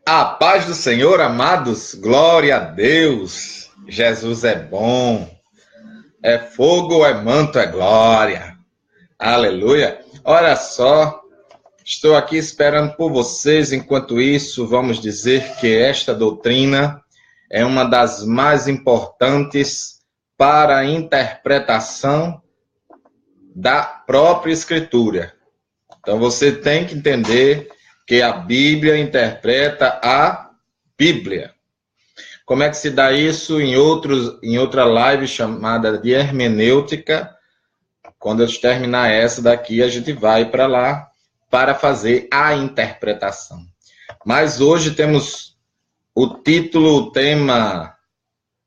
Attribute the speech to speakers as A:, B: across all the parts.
A: A paz do Senhor, amados, glória a Deus. Jesus é bom. É fogo, é manto, é glória. Aleluia. Olha só, estou aqui esperando por vocês. Enquanto isso, vamos dizer que esta doutrina é uma das mais importantes para a interpretação da própria Escritura. Então você tem que entender que a Bíblia interpreta a Bíblia. Como é que se dá isso em outra live chamada de hermenêutica? Quando eu terminar essa daqui, a gente vai para lá para fazer a interpretação. Mas hoje temos o título, o tema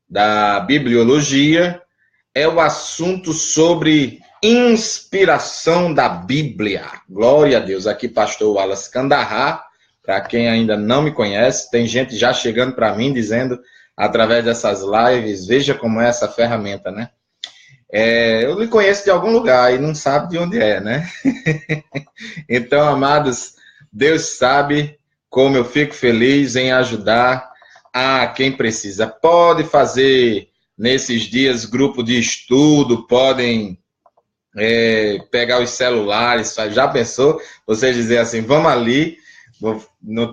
A: da bibliologia, é o assunto sobre inspiração da Bíblia. Glória a Deus. Aqui, pastor Wallace Kandahar. Para quem ainda não me conhece, tem gente já chegando para mim dizendo, através dessas lives, veja como é essa ferramenta, né? Eu lhe conheço de algum lugar e não sabe de onde é, né? Então, amados, Deus sabe como eu fico feliz em ajudar a quem precisa. Pode fazer, nesses dias, grupo de estudo, podem pegar os celulares. Já pensou? Você dizer assim, vamos ali,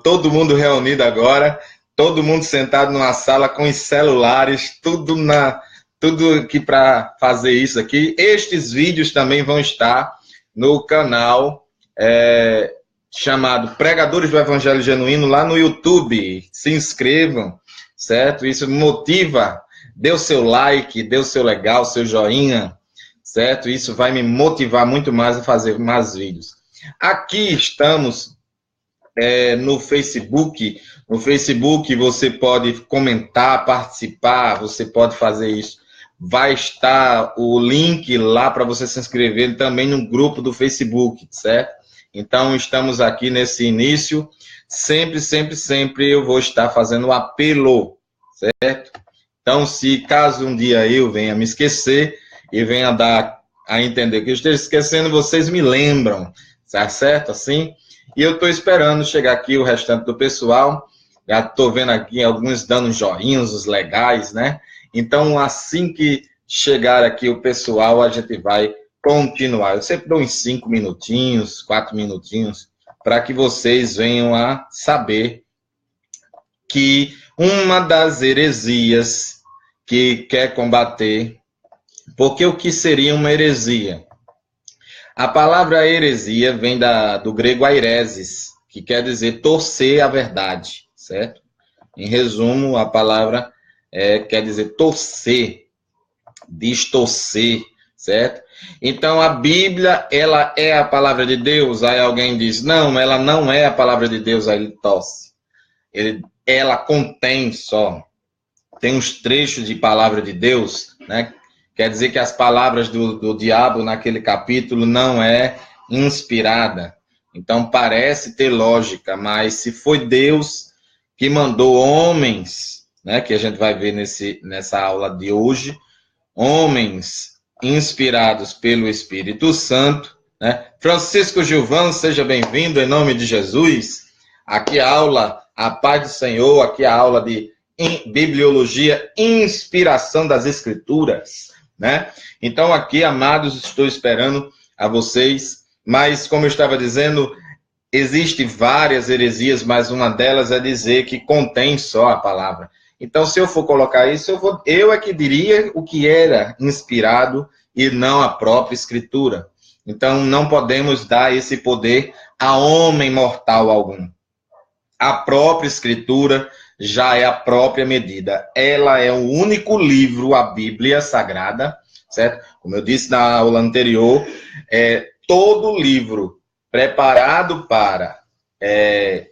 A: todo mundo reunido agora, todo mundo sentado numa sala com os celulares, tudo aqui para fazer isso aqui. Estes vídeos também vão estar no canal chamado Pregadores do Evangelho Genuíno, lá no YouTube. Se inscrevam, certo? Isso motiva, dê o seu like, dê o seu legal, seu joinha, certo? Isso vai me motivar muito mais a fazer mais vídeos. Aqui estamos no Facebook. No Facebook você pode comentar, participar, você pode fazer isso. Vai estar o link lá para você se inscrever também no grupo do Facebook, certo? Então, estamos aqui nesse início. Sempre eu vou estar fazendo um apelo, certo? Então, se caso um dia eu venha me esquecer e venha dar a entender que eu esteja esquecendo, vocês me lembram, tá certo? Assim? E eu estou esperando chegar aqui o restante do pessoal. Já estou vendo aqui alguns dando joinhas, os legais, né? Então, assim que chegar aqui o pessoal, a gente vai continuar. Eu sempre dou uns 5 minutinhos, 4 minutinhos, para que vocês venham a saber que uma das heresias que quer combater, porque o que seria uma heresia? A palavra heresia vem do grego aireses, que quer dizer torcer a verdade, certo? Em resumo, a palavra quer dizer torcer, distorcer, certo? Então, a Bíblia, ela é a palavra de Deus. Aí alguém diz, não, ela não é a palavra de Deus. Aí ele torce. Ela contém só. Tem uns trechos de palavra de Deus, né? Quer dizer que as palavras do diabo naquele capítulo não é inspirada. Então, parece ter lógica, mas se foi Deus que mandou homens, né, que a gente vai ver nessa aula de hoje, homens inspirados pelo Espírito Santo, né? Francisco Gilvão, seja bem-vindo em nome de Jesus. Aqui a aula, a paz do Senhor, aqui a aula de bibliologia, inspiração das Escrituras, né? Então aqui, amados, estou esperando a vocês, mas como eu estava dizendo, existem várias heresias, mas uma delas é dizer que contém só a palavra. Então, se eu for colocar isso, eu é que diria o que era inspirado e não a própria Escritura. Então, não podemos dar esse poder a homem mortal algum. A própria Escritura já é a própria medida. Ela é o único livro, a Bíblia Sagrada, certo? Como eu disse na aula anterior, todo livro preparado para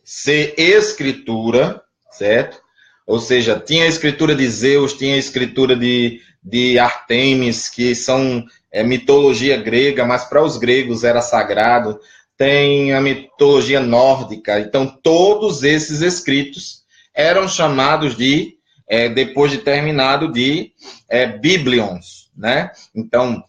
A: ser escritura, certo? Ou seja, tinha a escritura de Zeus, tinha a escritura de Ártemis, que são mitologia grega, mas para os gregos era sagrado. Tem a mitologia nórdica. Então, todos esses escritos eram chamados de, depois de terminado, de biblions, né? Então,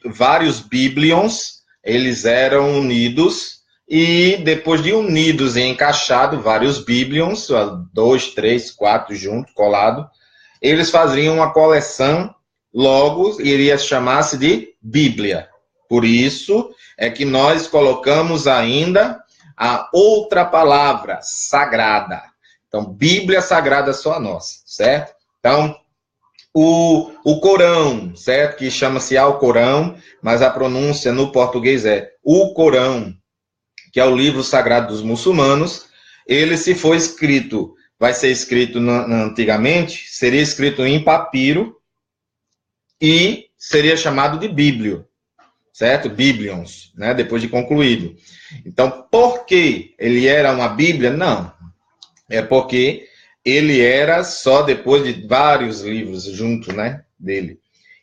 A: vários biblions, eles eram unidos e depois de unidos e encaixados, vários Biblions, 2, 3, 4 juntos, colado, eles faziam uma coleção, logo iria chamar-se de Bíblia. Por isso é que nós colocamos ainda a outra palavra, sagrada. Então, Bíblia sagrada só a nossa, certo? Então, o Corão, certo? Que chama-se Alcorão, mas a pronúncia no português é o Corão, que é o livro sagrado dos muçulmanos. Ele, se for escrito, vai ser escrito antigamente, seria escrito em papiro e seria chamado de Bíblio, certo? Biblions, né? Depois de concluído. Então, por que ele era uma Bíblia? Não. É porque ele era só depois de vários livros junto, né, dele.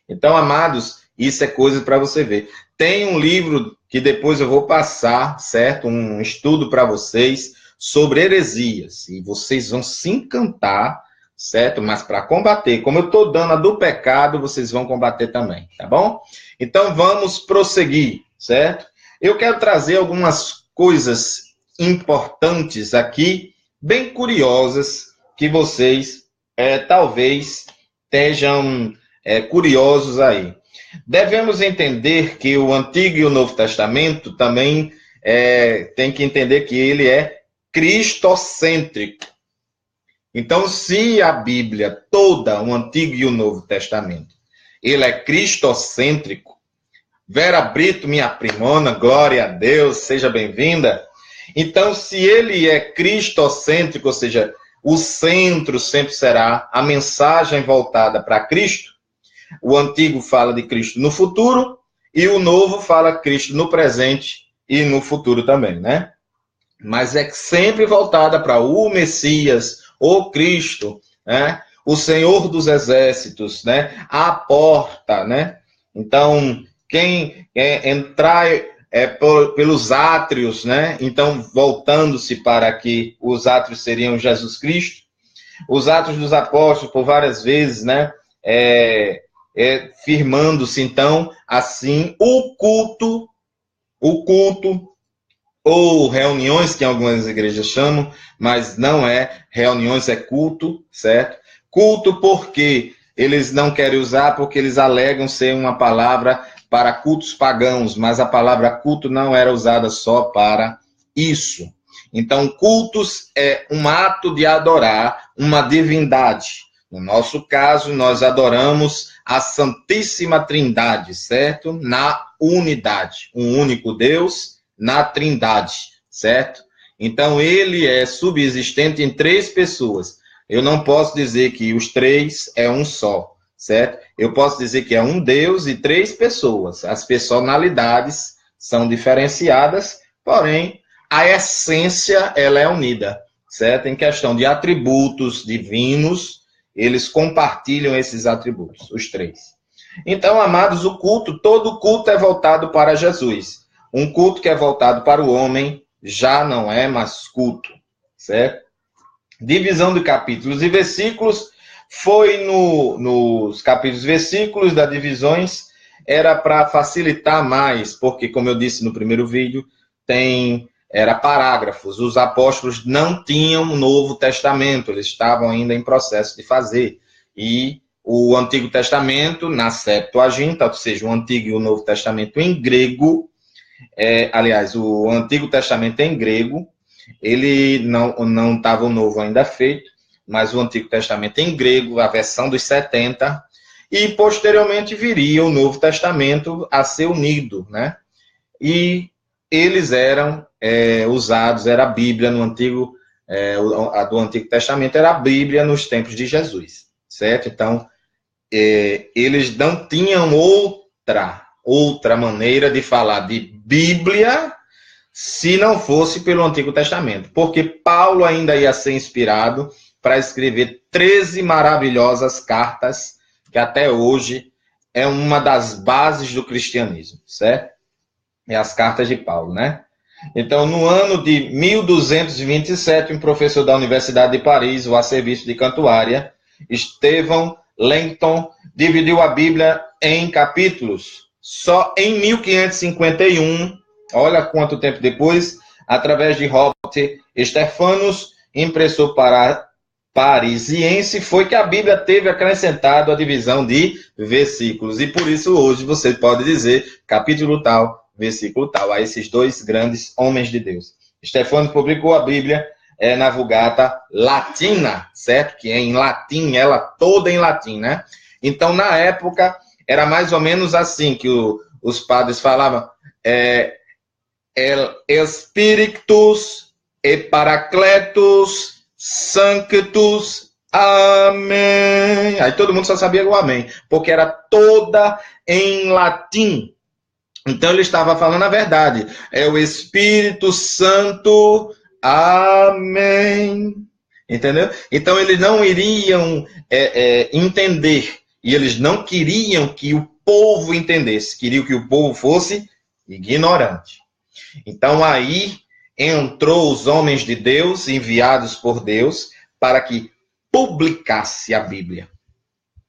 A: Então, amados, isso é coisa para você ver. Tem um livro que depois eu vou passar, certo? Um estudo para vocês sobre heresias. E vocês vão se encantar, certo? Mas para combater, como eu estou dando a do pecado, vocês vão combater também, tá bom? Então, vamos prosseguir, certo? Eu quero trazer algumas coisas importantes aqui, bem curiosas, que vocês talvez estejam curiosos aí. Devemos entender que o Antigo e o Novo Testamento também tem que entender que ele é cristocêntrico. Então, se a Bíblia toda, o Antigo e o Novo Testamento, ele é cristocêntrico, Vera Brito, minha primona, glória a Deus, seja bem-vinda. Então, se ele é cristocêntrico, ou seja, o centro sempre será a mensagem voltada para Cristo, o Antigo fala de Cristo no futuro e o Novo fala Cristo no presente e no futuro também, né? Mas é sempre voltada para o Messias, o Cristo, né? O Senhor dos Exércitos, né? A porta, né? Então, quem entrar pelos átrios, né? Então, voltando-se para aqui, os átrios seriam Jesus Cristo. Os Atos dos Apóstolos, por várias vezes, né? Firmando-se, então, assim, o culto, ou reuniões, que algumas igrejas chamam, mas não é reuniões, é culto, certo? Culto porque eles não querem usar, porque eles alegam ser uma palavra para cultos pagãos, mas a palavra culto não era usada só para isso. Então, cultos é um ato de adorar uma divindade. No nosso caso, nós adoramos a Santíssima Trindade, certo? Na unidade. Um único Deus na Trindade, certo? Então, ele é subsistente em 3 pessoas. Eu não posso dizer que os 3 é um só, certo? Eu posso dizer que é um Deus e 3 pessoas. As personalidades são diferenciadas, porém, a essência, ela é unida, certo? Em questão de atributos divinos, eles compartilham esses atributos, os 3. Então, amados, o culto, todo culto é voltado para Jesus. Um culto que é voltado para o homem já não é mais culto, certo? Divisão de capítulos e versículos foi nos capítulos e versículos das divisões, era para facilitar mais, porque, como eu disse no primeiro vídeo, era parágrafos. Os apóstolos não tinham o Novo Testamento, eles estavam ainda em processo de fazer. E o Antigo Testamento, na Septuaginta, ou seja, o Antigo e o Novo Testamento em grego, aliás, o Antigo Testamento em grego, ele não estava o Novo ainda feito, mas o Antigo Testamento em grego, a versão dos 70, e posteriormente viria o Novo Testamento a ser unido, né? E eles eram usados, era a Bíblia no Antigo, a do Antigo Testamento era a Bíblia nos tempos de Jesus, certo? Então, eles não tinham outra maneira de falar de Bíblia se não fosse pelo Antigo Testamento, porque Paulo ainda ia ser inspirado para escrever 13 maravilhosas cartas, que até hoje é uma das bases do cristianismo, certo? É as cartas de Paulo, né? Então, no ano de 1227, um professor da Universidade de Paris, o a serviço de Cantuária, Stephen Langton, dividiu a Bíblia em capítulos. Só em 1551, olha quanto tempo depois, através de Robert Stephanus, impressor parisiense, foi que a Bíblia teve acrescentado a divisão de versículos. E por isso hoje você pode dizer capítulo tal, versículo tal, a esses dois grandes homens de Deus. Stephanus publicou a Bíblia na Vulgata Latina, certo? Que é em latim, ela toda em latim, né? Então, na época, era mais ou menos assim que os padres falavam, El Spiritus e Paracletus Sanctus, amém. Aí todo mundo só sabia o amém, porque era toda em latim. Então ele estava falando a verdade. É o Espírito Santo, amém. Entendeu? Então eles não iriam entender. E eles não queriam que o povo entendesse. Queriam que o povo fosse ignorante. Então aí entrou os homens de Deus, enviados por Deus, para que publicasse a Bíblia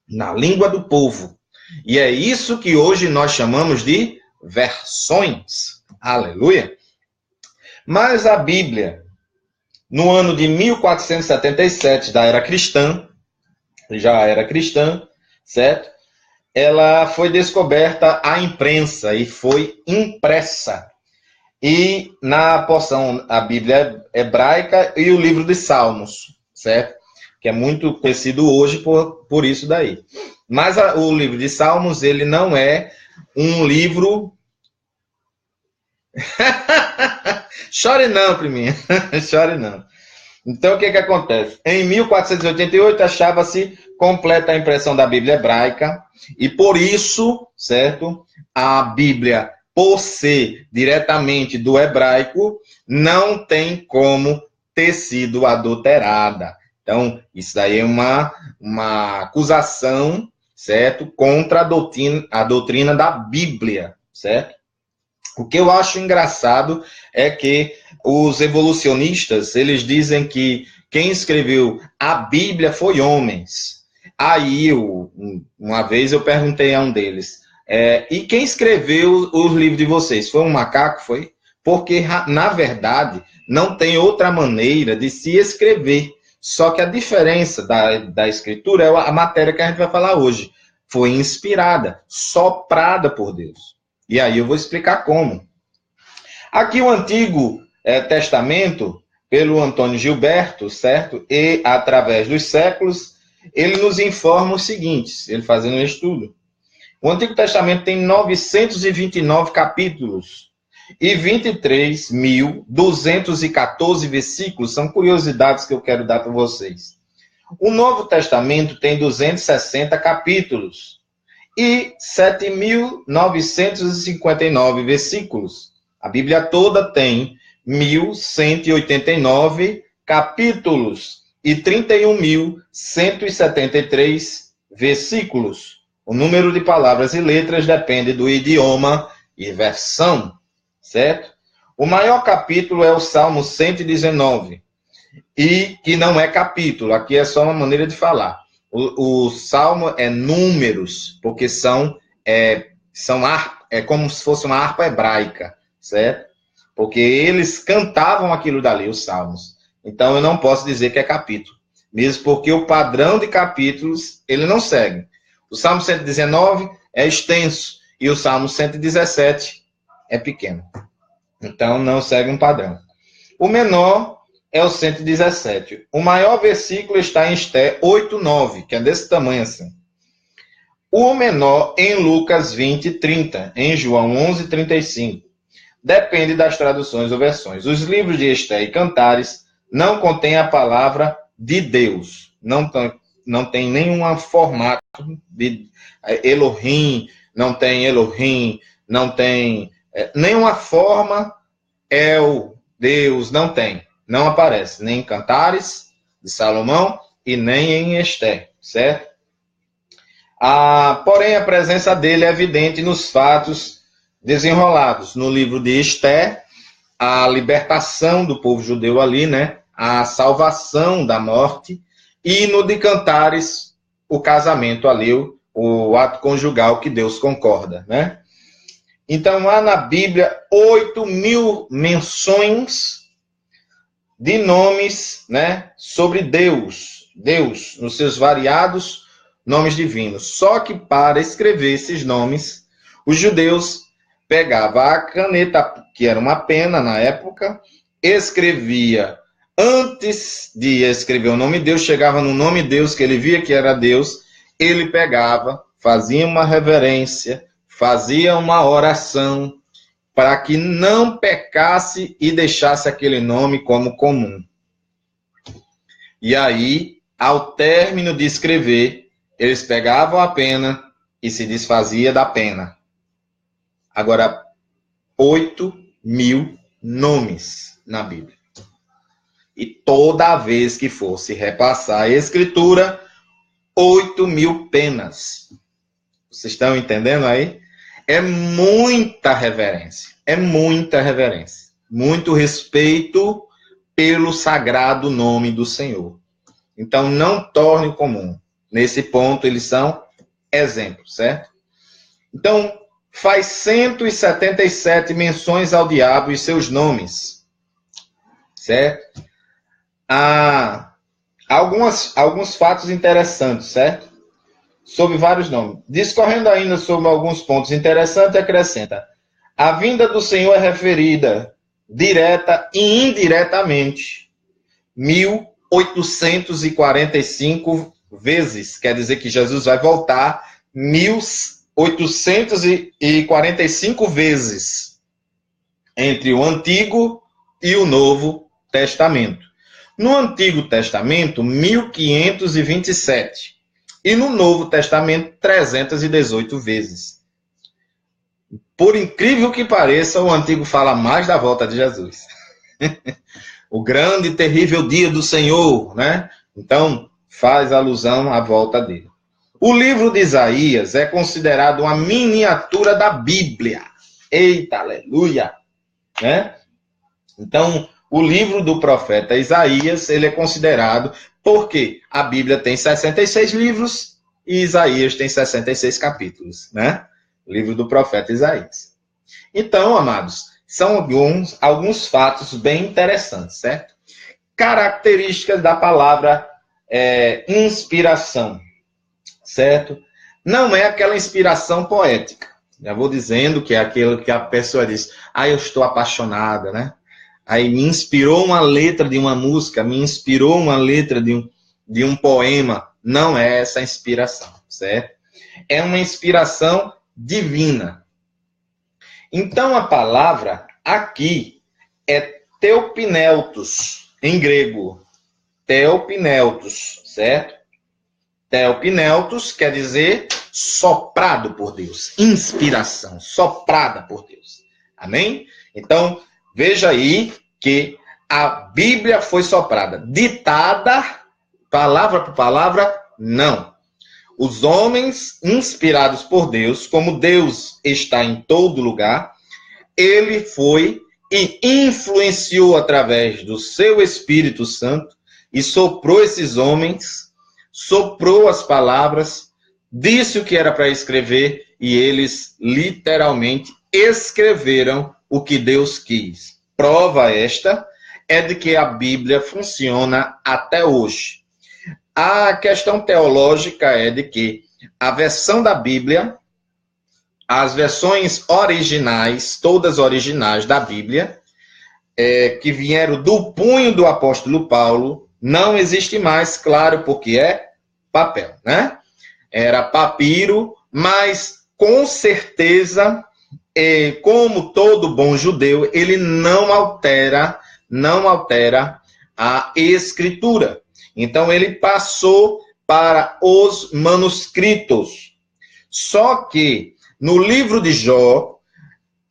A: na língua do povo. E é isso que hoje nós chamamos de versões. Aleluia! Mas a Bíblia, no ano de 1477 da era cristã, já era cristã, certo? Ela foi descoberta a imprensa e foi impressa. E na porção, a Bíblia hebraica e o livro de Salmos, certo? Que é muito conhecido hoje por isso daí. Mas o livro de Salmos, ele não é um livro... Chore não, priminha. Chore não. Então, o que acontece? Em 1488, achava-se completa a impressão da Bíblia hebraica. E por isso, certo? A Bíblia, por ser diretamente do hebraico, não tem como ter sido adulterada. Então, isso daí é uma acusação, certo? Contra a doutrina da Bíblia, certo? O que eu acho engraçado é que os evolucionistas, eles dizem que quem escreveu a Bíblia foi homens. Aí, uma vez eu perguntei a um deles, e quem escreveu os livros de vocês? Foi um macaco, foi? Porque, na verdade, não tem outra maneira de se escrever. Só que a diferença da escritura é a matéria que a gente vai falar hoje. Foi inspirada, soprada por Deus. E aí eu vou explicar como. Aqui o Antigo Testamento, pelo Antônio Gilberto, certo? E através dos séculos, ele nos informa o seguinte, ele fazendo um estudo. O Antigo Testamento tem 929 capítulos e 23.214 versículos. São curiosidades que eu quero dar para vocês. O Novo Testamento tem 260 capítulos e 7.959 versículos. A Bíblia toda tem 1.189 capítulos e 31.173 versículos. O número de palavras e letras depende do idioma e versão, certo? O maior capítulo é o Salmo 119, e que não é capítulo, aqui é só uma maneira de falar. O Salmo é números, porque é como se fosse uma harpa hebraica, certo? Porque eles cantavam aquilo dali, os Salmos. Então eu não posso dizer que é capítulo, mesmo porque o padrão de capítulos ele não segue. O Salmo 119 é extenso e o Salmo 117 é pequeno. Então não segue um padrão. O menor é o 117. O maior versículo está em Esté 8:9, que é desse tamanho assim. O menor em Lucas 20:30, em João 11:35. Depende das traduções ou versões. Os livros de Esté e Cantares não contêm a palavra de Deus. Não tem nenhum formato de Elohim, não tem nenhuma forma Deus, não tem. Não aparece nem em Cantares de Salomão e nem em Esté, certo? Porém, a presença dele é evidente nos fatos desenrolados. No livro de Esté, a libertação do povo judeu ali, né? A salvação da morte. E no de Cantares, o casamento ali, o ato conjugal que Deus concorda, né? Então, há na Bíblia 8.000 menções de nomes, né, sobre Deus, nos seus variados nomes divinos. Só que para escrever esses nomes, os judeus pegavam a caneta, que era uma pena na época, escrevia, antes de escrever o nome de Deus, chegava no nome de Deus, que ele via que era Deus, ele pegava, fazia uma reverência, fazia uma oração, para que não pecasse e deixasse aquele nome como comum. E aí, ao término de escrever, eles pegavam a pena e se desfazia da pena. Agora, 8.000 nomes na Bíblia. E toda vez que fosse repassar a Escritura, 8.000 penas. Vocês estão entendendo aí? É muita reverência. É muita reverência. Muito respeito pelo sagrado nome do Senhor. Então, não torne comum. Nesse ponto, eles são exemplos, certo? Então, faz 177 menções ao diabo e seus nomes, certo? Há alguns fatos interessantes, certo? Sobre vários nomes. Discorrendo ainda sobre alguns pontos interessantes, acrescenta: a vinda do Senhor é referida direta e indiretamente 1.845 vezes. Quer dizer que Jesus vai voltar 1.845 vezes entre o Antigo e o Novo Testamento. No Antigo Testamento, 1.527. E no Novo Testamento, 318 vezes. Por incrível que pareça, o Antigo fala mais da volta de Jesus. O grande e terrível dia do Senhor, né? Então, faz alusão à volta dele. O livro de Isaías é considerado uma miniatura da Bíblia. Eita, aleluia! Né? Então, o livro do profeta Isaías, ele é considerado, porque a Bíblia tem 66 livros e Isaías tem 66 capítulos, né? O livro do profeta Isaías. Então, amados, são alguns fatos bem interessantes, certo? Características da palavra inspiração, certo? Não é aquela inspiração poética. Já vou dizendo que é aquilo que a pessoa diz, eu estou apaixonada, né? Aí me inspirou uma letra de uma música, me inspirou uma letra de um poema. Não é essa inspiração, certo? É uma inspiração divina. Então, a palavra aqui é theopneutos, em grego. Theopneutos, certo? Theopneutos quer dizer soprado por Deus. Inspiração, soprada por Deus. Amém? Então, veja aí que a Bíblia foi soprada. Ditada, palavra por palavra, não. Os homens inspirados por Deus, como Deus está em todo lugar, ele foi e influenciou através do seu Espírito Santo e soprou esses homens, soprou as palavras, disse o que era para escrever e eles literalmente escreveram o que Deus quis. Prova esta é de que a Bíblia funciona até hoje. A questão teológica é de que a versão da Bíblia, as versões originais, todas originais da Bíblia, que vieram do punho do apóstolo Paulo, não existe mais, claro, porque é papel, né? Era papiro, mas com certeza, como todo bom judeu, ele não altera a escritura. Então, ele passou para os manuscritos. Só que, no livro de Jó,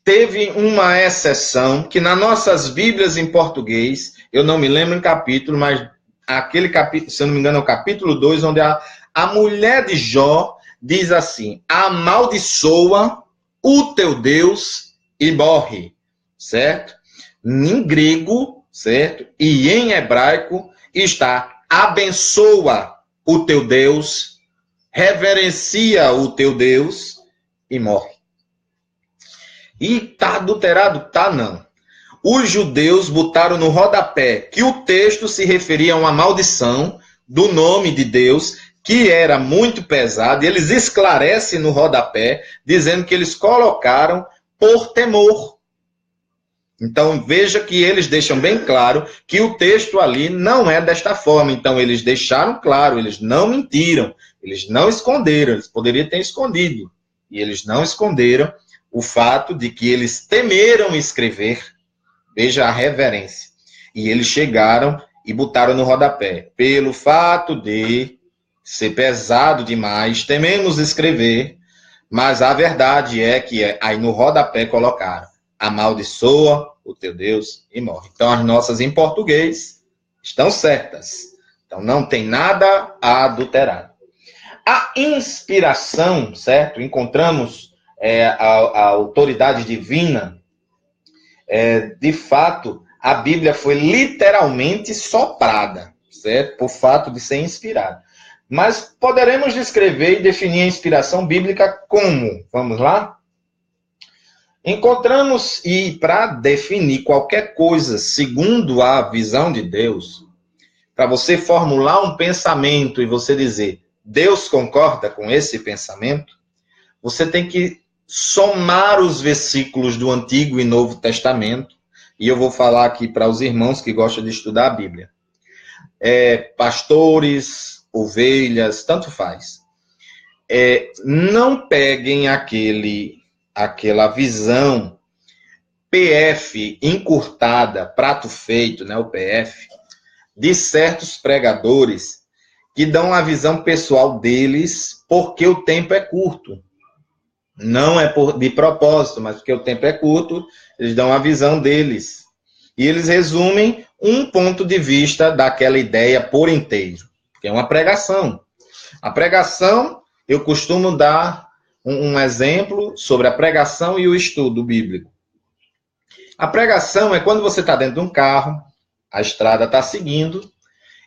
A: teve uma exceção, que nas nossas Bíblias em português, eu não me lembro em capítulo, mas aquele capítulo, se eu não me engano, é o capítulo 2, onde a mulher de Jó diz assim: amaldiçoa o teu Deus e morre, certo? Em grego, certo? E em hebraico está: abençoa o teu Deus, reverencia o teu Deus e morre. E tá adulterado? Tá não. Os judeus botaram no rodapé que o texto se referia a uma maldição do nome de Deus, que era muito pesado, e eles esclarecem no rodapé, dizendo que eles colocaram por temor. Então, veja que eles deixam bem claro que o texto ali não é desta forma. Então, eles deixaram claro, eles não mentiram, eles não esconderam, eles poderiam ter escondido. E eles não esconderam o fato de que eles temeram escrever, veja a reverência. E eles chegaram e botaram no rodapé. Pelo fato de ser pesado demais, tememos escrever, mas a verdade é que aí no rodapé colocaram: amaldiçoa o teu Deus e morre. Então as nossas em português estão certas. Então não tem nada adulterado. A inspiração, certo? Encontramos a autoridade divina. De fato, a Bíblia foi literalmente soprada, certo? Por fato de ser inspirada. Mas poderemos descrever e definir a inspiração bíblica como? Vamos lá? Encontramos, e para definir qualquer coisa segundo a visão de Deus, para você formular um pensamento e você dizer, Deus concorda com esse pensamento, você tem que somar os versículos do Antigo e Novo Testamento, e eu vou falar aqui para os irmãos que gostam de estudar a Bíblia. Pastores, ovelhas, tanto faz. Não peguem aquela visão PF encurtada, prato feito, né, o PF, de certos pregadores que dão a visão pessoal deles porque o tempo é curto. Não é de propósito, mas porque o tempo é curto, eles dão a visão deles. E eles resumem um ponto de vista daquela ideia por inteiro, que é uma pregação. A pregação, eu costumo dar um exemplo sobre a pregação e o estudo bíblico. A pregação é quando você está dentro de um carro, a estrada está seguindo,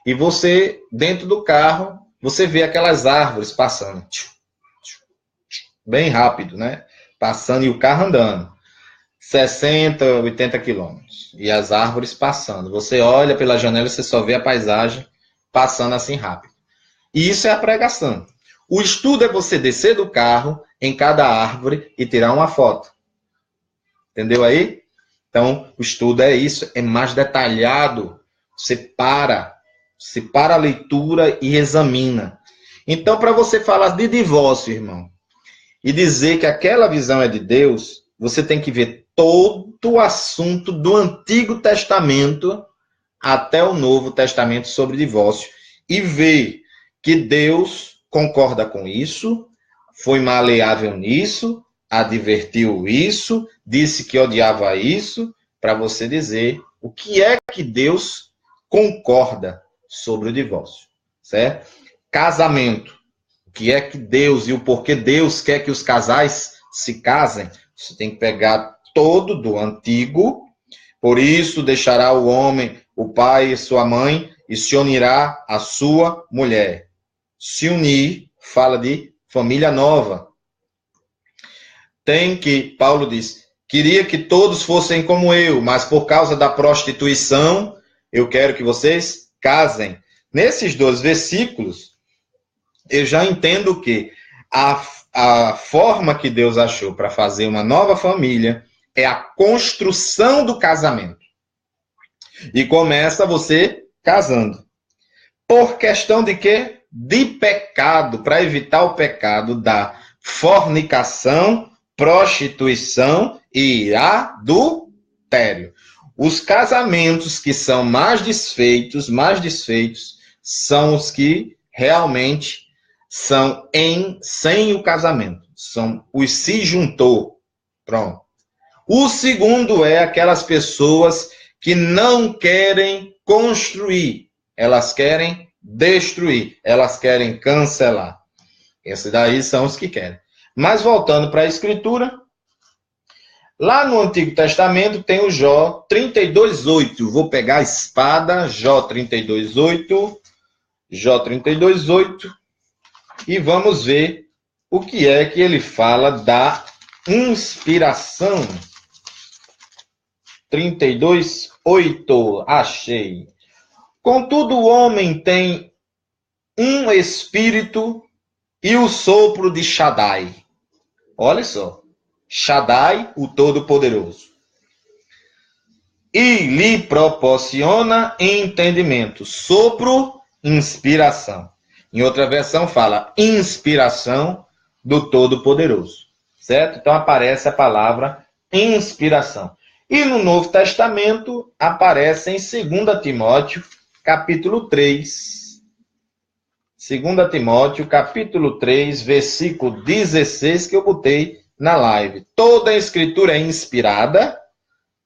A: e você, dentro do carro, você vê aquelas árvores passando. Bem rápido, né? Passando e o carro andando. 60, 80 quilômetros. E as árvores passando. Você olha pela janela e você só vê a paisagem passando assim rápido. E isso é a pregação. O estudo é você descer do carro em cada árvore e tirar uma foto. Entendeu aí? Então, o estudo é isso, é mais detalhado. Você para a leitura e examina. Então, para você falar de divórcio, irmão, e dizer que aquela visão é de Deus, você tem que ver todo o assunto do Antigo Testamento até o Novo Testamento sobre divórcio e ver que Deus concorda com isso, foi maleável nisso, advertiu isso, disse que odiava isso, para você dizer o que é que Deus concorda sobre o divórcio, certo? Casamento. O que é que Deus e o porquê Deus quer que os casais se casem? Você tem que pegar todo do Antigo. Por isso deixará o homem, o pai e sua mãe, e se unirá à sua mulher. Se unir, fala de família nova. Paulo diz, queria que todos fossem como eu, mas por causa da prostituição, eu quero que vocês casem. Nesses 2 versículos, eu já entendo que a forma que Deus achou para fazer uma nova família é a construção do casamento. E começa você casando. Por questão de quê? De pecado, para evitar o pecado da fornicação, prostituição e adultério. Os casamentos que são mais desfeitos, são os que realmente são sem o casamento. São os se juntou. Pronto. O segundo é aquelas pessoas que não querem construir. Elas querem destruir. Elas querem cancelar. Esses daí são os que querem. Mas voltando para a Escritura, lá no Antigo Testamento tem o Jó 32:8. Vou pegar a espada, Jó 32:8. Jó 32:8. E vamos ver o que é que ele fala da inspiração. 32:8. Achei. Contudo, o homem tem um espírito e o sopro de Shaddai. Olha só. Shaddai, o Todo-Poderoso. E lhe proporciona entendimento. Sopro, inspiração. Em outra versão fala inspiração do Todo-Poderoso. Certo? Então aparece a palavra inspiração. E no Novo Testamento aparece em 2 Timóteo, capítulo 3. 2 Timóteo, capítulo 3, versículo 16, que eu botei na live. Toda a escritura é inspirada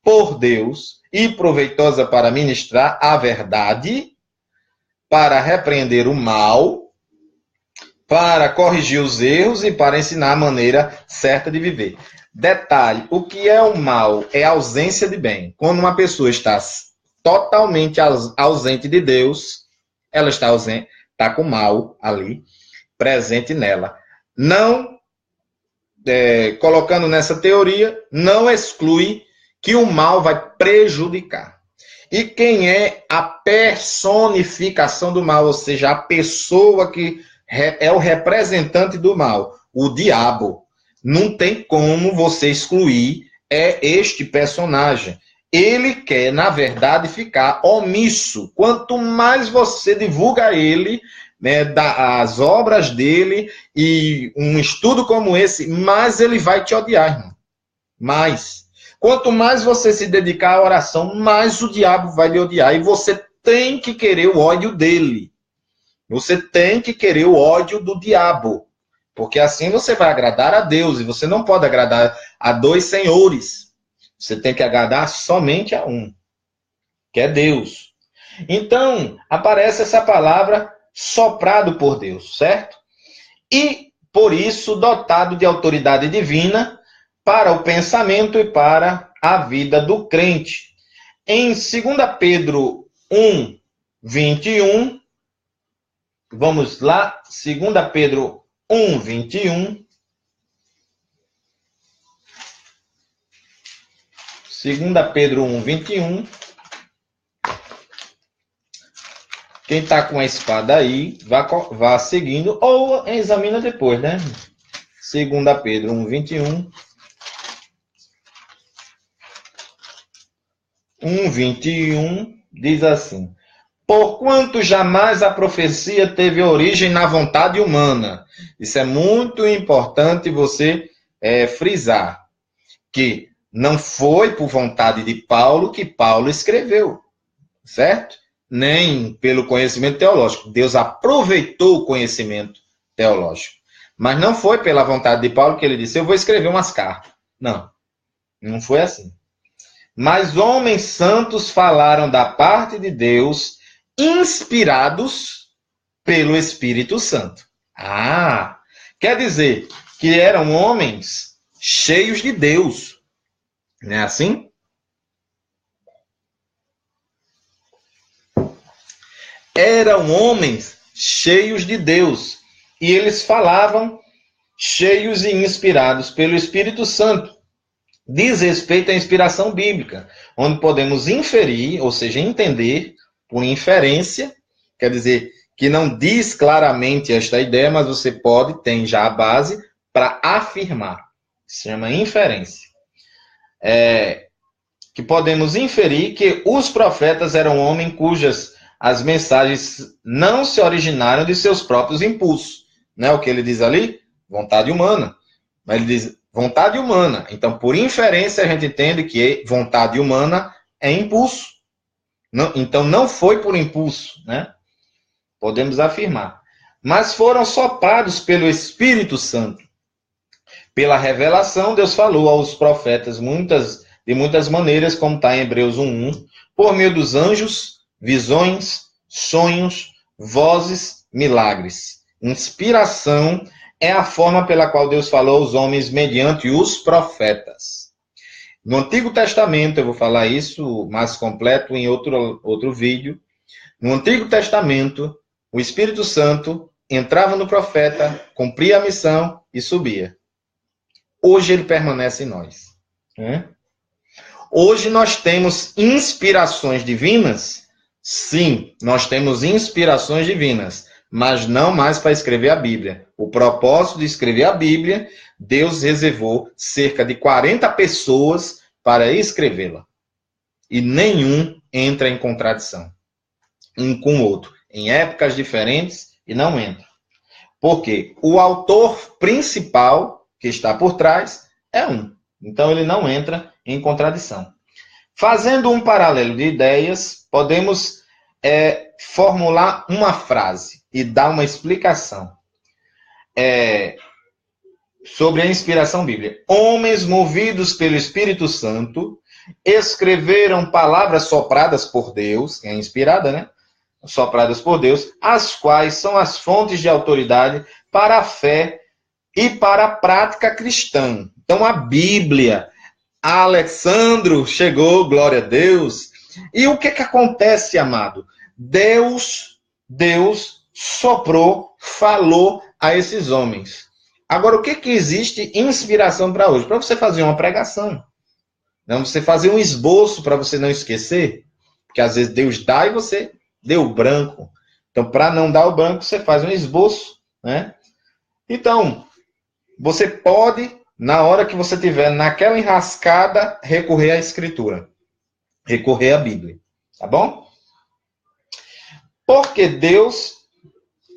A: por Deus e proveitosa para ministrar a verdade, para repreender o mal, para corrigir os erros e para ensinar a maneira certa de viver. Detalhe, o que é o mal? É a ausência de bem. Quando uma pessoa está totalmente ausente de Deus, ela está ausente, está com o mal ali, presente nela. Não, colocando nessa teoria, não exclui que o mal vai prejudicar. E quem é a personificação do mal, ou seja, a pessoa que é o representante do mal? O diabo. Não tem como você excluir este personagem. Ele quer, na verdade, ficar omisso. Quanto mais você divulga ele, né, as obras dele, e um estudo como esse, mais ele vai te odiar, irmão. Mais. Quanto mais você se dedicar à oração, mais o diabo vai lhe odiar. E você tem que querer o ódio dele. Você tem que querer o ódio do diabo. Porque assim você vai agradar a Deus. E você não pode agradar a dois senhores. Você tem que agradar somente a um, que é Deus. Então, aparece essa palavra soprado por Deus, certo? E, por isso, dotado de autoridade divina para o pensamento e para a vida do crente. Em 2 Pedro 1:21, vamos lá, 2 Pedro 1:21. 2 Pedro 1:21. Quem está com a espada aí, vá seguindo, ou examina depois, né? 2 Pedro 1:21. 1:21 diz assim: porquanto jamais a profecia teve origem na vontade humana. Isso é muito importante você frisar, que não foi por vontade de Paulo que Paulo escreveu, certo? Nem pelo conhecimento teológico. Deus aproveitou o conhecimento teológico. Mas não foi pela vontade de Paulo que ele disse, eu vou escrever umas cartas. Não, não foi assim. Mas homens santos falaram da parte de Deus, inspirados pelo Espírito Santo. Ah, quer dizer que eram homens cheios de Deus. Não é assim? Eram homens cheios de Deus. E eles falavam cheios e inspirados pelo Espírito Santo. Diz respeito à inspiração bíblica, onde podemos inferir, ou seja, entender por inferência, quer dizer, que não diz claramente esta ideia, mas você tem já a base para afirmar. Se chama inferência. Que podemos inferir que os profetas eram homens cujas as mensagens não se originaram de seus próprios impulsos. Não é o que ele diz ali? Vontade humana. Mas ele diz vontade humana. Então, por inferência, a gente entende que vontade humana é impulso. Não, então, não foi por impulso, né? Podemos afirmar. Mas foram soprados pelo Espírito Santo. Pela revelação, Deus falou aos profetas de muitas maneiras, como está em Hebreus 1:1, por meio dos anjos, visões, sonhos, vozes, milagres. Inspiração é a forma pela qual Deus falou aos homens mediante os profetas. No Antigo Testamento, eu vou falar isso mais completo em outro vídeo. No Antigo Testamento, o Espírito Santo entrava no profeta, cumpria a missão e subia. hoje ele permanece em nós. Né? Hoje nós temos inspirações divinas? Sim, nós temos inspirações divinas, mas não mais para escrever a Bíblia. O propósito de escrever a Bíblia, Deus reservou cerca de 40 pessoas para escrevê-la. E nenhum entra em contradição um com o outro, em épocas diferentes, e não entra. Porque o autor principal que está por trás é um. Então ele não entra em contradição. Fazendo um paralelo de ideias, podemos formular uma frase e dar uma explicação sobre a inspiração bíblica. Homens movidos pelo Espírito Santo escreveram palavras sopradas por Deus, que é inspirada, né? Sopradas por Deus, as quais são as fontes de autoridade para a fé e para a prática cristã. Então, a Bíblia, Alexandro chegou, glória a Deus. E o que acontece, amado? Deus soprou, falou a esses homens. Agora, o que existe inspiração para hoje? Para você fazer uma pregação. Para você fazer um esboço para você não esquecer. Porque às vezes Deus dá e você deu branco. Então, para não dar o branco, você faz um esboço, né? Então, você pode, na hora que você tiver naquela enrascada, recorrer à Escritura. Recorrer à Bíblia. Tá bom? Porque Deus,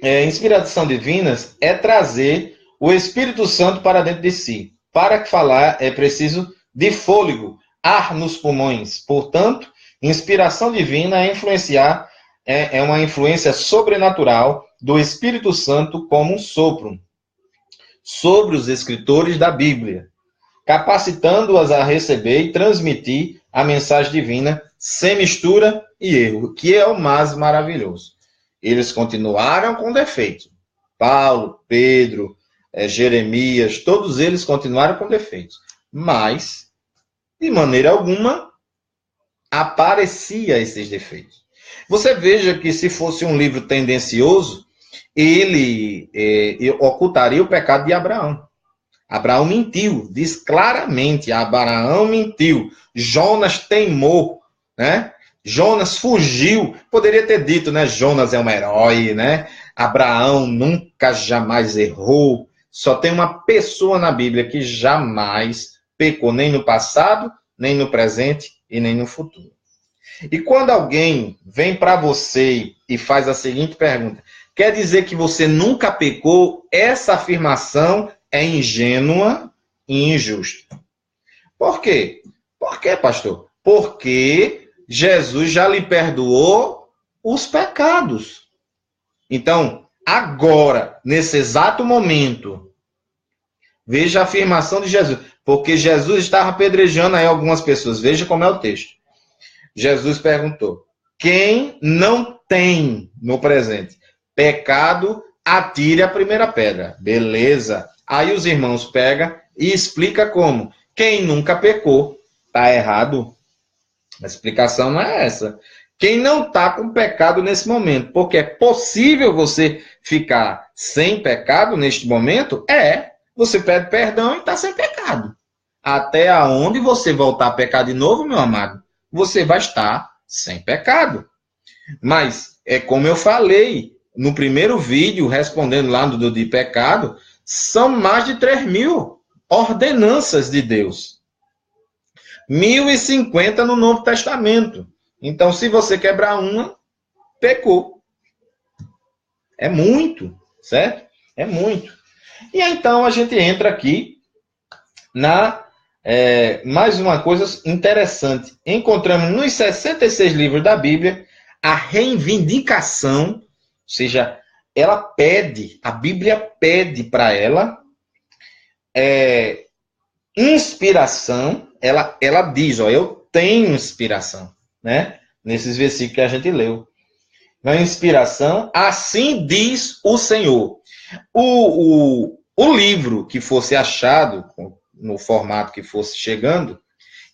A: inspiração divina, é trazer o Espírito Santo para dentro de si. Para falar, é preciso de fôlego, ar nos pulmões. Portanto, inspiração divina é influenciar, é uma influência sobrenatural do Espírito Santo como um sopro sobre os escritores da Bíblia, capacitando-as a receber e transmitir a mensagem divina sem mistura e erro, que é o mais maravilhoso. Eles continuaram com defeito. Paulo, Pedro, Jeremias, todos eles continuaram com defeitos. Mas, de maneira alguma, aparecia esses defeitos. Você veja que se fosse um livro tendencioso, ele ocultaria o pecado de Abraão. Abraão mentiu, diz claramente, Abraão mentiu. Jonas teimou, né? Jonas fugiu, poderia ter dito, né? Jonas é um herói, né? Abraão nunca, jamais errou. Só tem uma pessoa na Bíblia que jamais pecou, nem no passado, nem no presente e nem no futuro. E quando alguém vem para você e faz a seguinte pergunta, quer dizer que você nunca pecou? Essa afirmação é ingênua e injusta. Por quê? Por quê, pastor? Porque Jesus já lhe perdoou os pecados. Então, agora, nesse exato momento, veja a afirmação de Jesus. Porque Jesus estava apedrejando aí algumas pessoas. Veja como é o texto. Jesus perguntou, quem não tem no presente pecado, atire a primeira pedra. Beleza. Aí os irmãos pegam e explicam como. Quem nunca pecou, está errado. A explicação não é essa. Quem não está com pecado nesse momento, porque é possível você ficar sem pecado neste momento, você pede perdão e está sem pecado. Até aonde você voltar a pecar de novo, meu amado, você vai estar sem pecado. Mas, é como eu falei no primeiro vídeo, respondendo lá do de pecado, são mais de 3.000 ordenanças de Deus. 1.050 no Novo Testamento. Então, se você quebrar uma, pecou. É muito, certo? É muito. E então a gente entra aqui na mais uma coisa interessante. Encontramos nos 66 livros da Bíblia a reivindicação, ou seja, ela pede, a Bíblia pede para ela inspiração. Ela diz, eu tenho inspiração, né? Nesses versículos que a gente leu. Na inspiração, assim diz o Senhor. O livro que fosse achado, no formato que fosse chegando,